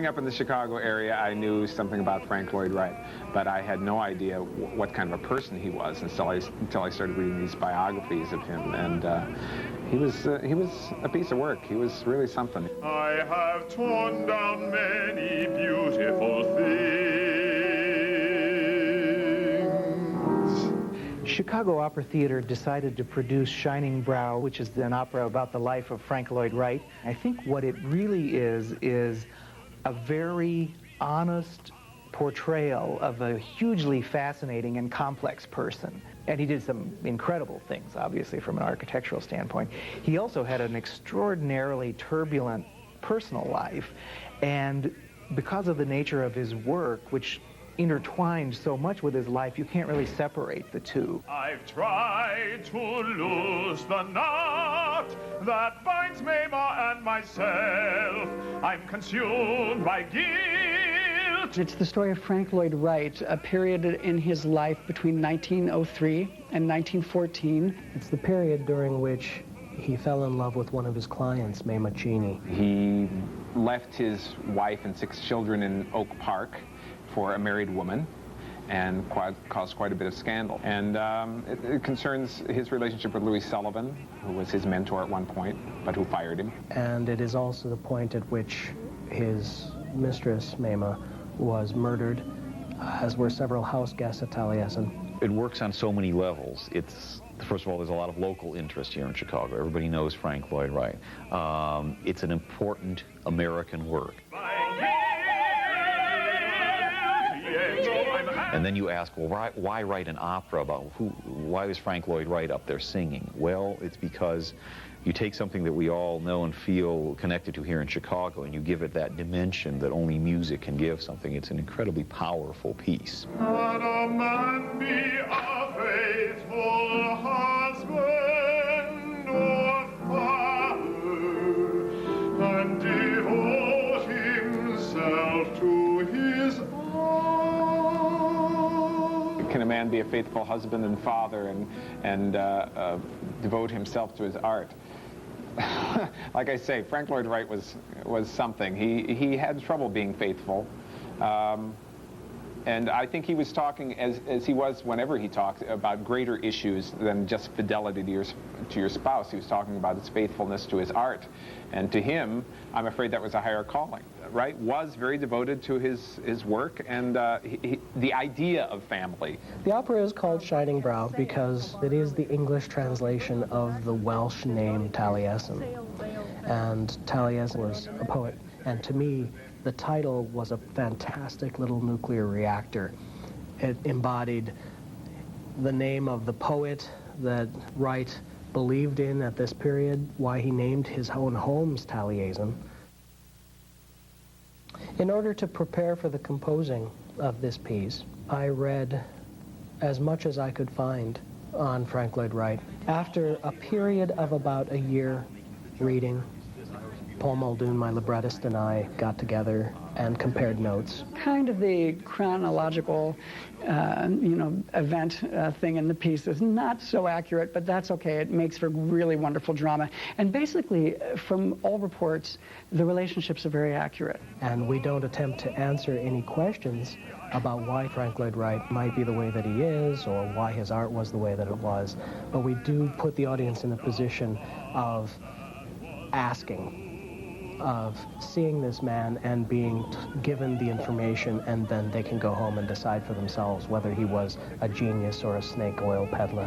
growing up in the Chicago area, I knew something about Frank Lloyd Wright, but I had no idea what kind of a person he was until I started reading these biographies of him, and he was a piece of work. He was really something. I have torn down many beautiful things. Chicago Opera Theater decided to produce Shining Brow, which is an opera about the life of Frank Lloyd Wright. I think what it really is a very honest portrayal of a hugely fascinating and complex person. And he did some incredible things, obviously, from an architectural standpoint. He also had an extraordinarily turbulent personal life, and because of the nature of his work, which intertwined so much with his life, you can't really separate the two. I've tried to lose the knot that binds Mama and myself. I'm consumed by guilt. It's the story of Frank Lloyd Wright, a period in his life between 1903 and 1914. It's the period during which he fell in love with one of his clients, Mama Cheney. He left his wife and 6 children in Oak Park for a married woman, and caused quite a bit of scandal. And it concerns his relationship with Louis Sullivan, who was his mentor at one point, but who fired him. And it is also the point at which his mistress, Mama, was murdered, as were several house guests at Taliesin. It works on so many levels. First of all, there's a lot of local interest here in Chicago. Everybody knows Frank Lloyd Wright. It's an important American work. And then you ask, well, why write an opera about why was Frank Lloyd Wright up there singing? Well, it's because you take something that we all know and feel connected to here in Chicago, and you give it that dimension that only music can give something. It's an incredibly powerful piece. Can a man be a faithful husband or father and devote himself to his own? Can a man be a faithful husband and father and devote himself to his art? Like I say, Frank Lloyd Wright was something. He had trouble being faithful. And I think he was talking, as he was whenever he talked, about greater issues than just fidelity to your spouse. He was talking about his faithfulness to his art. And to him, I'm afraid that was a higher calling. Wright was very devoted to his work and the idea of family. The opera is called Shining Brow because it is the English translation of the Welsh name Taliesin. And Taliesin was a poet. And to me, the title was a fantastic little nuclear reactor. It embodied the name of the poet that Wright believed in at this period, why he named his own homes Taliesin. In order to prepare for the composing of this piece, I read as much as I could find on Frank Lloyd Wright. After a period of about a year reading, Paul Muldoon, my librettist, and I got together and compared notes. Kind of the chronological, event thing in the piece is not so accurate, but that's okay. It makes for really wonderful drama. And basically, from all reports, the relationships are very accurate. And we don't attempt to answer any questions about why Frank Lloyd Wright might be the way that he is or why his art was the way that it was. But we do put the audience in a position of asking, of seeing this man and being given the information, and then they can go home and decide for themselves whether he was a genius or a snake oil peddler.